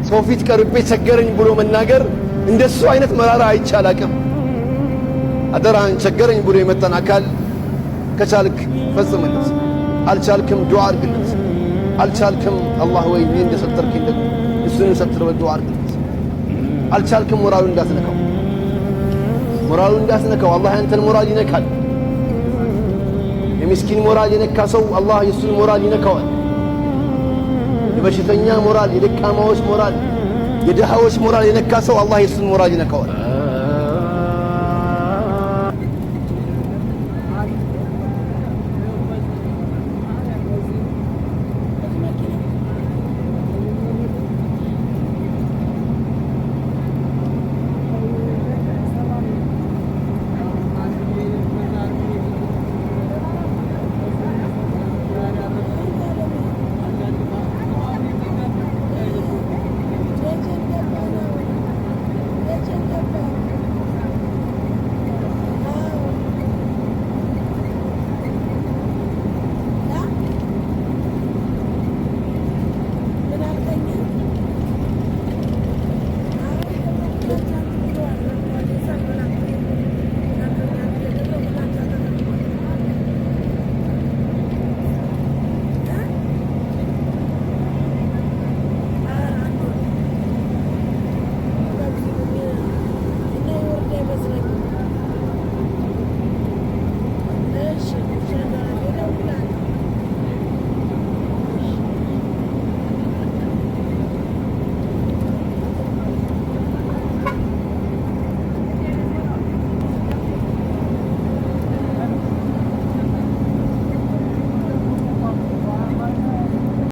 ሰው ፊት ቀርቤ ቸገረኝ ብሎ መናገር እንደሱ አይነት መራራ አይቻላቅም። አደራህን ቸገረኝ ብሎ የመጣን አካል ከቻልክ ፈጽምለት፣ አልቻልክም ዱዓ አድርግለት። አልቻልክም አላህ ወይ እኔ እንደሰተርከኝ ደግሞ እሱን ሰትረህ ዱዓ አድርግለት። አልቻልክም ሞራሉን እንዳትነካው፣ ሞራሉን እንዳትነካው። አላህ ያንተን ሞራል ይነካል። የምስኪን ሞራል የነካ ሰው አላህ የሱን ሞራል ይነካዋል። የበሽተኛ ሞራል፣ የደካማዎች ሞራል፣ የድሃዎች ሞራል የነካ ሰው አላህ የሱን ሞራል ይነካዋል።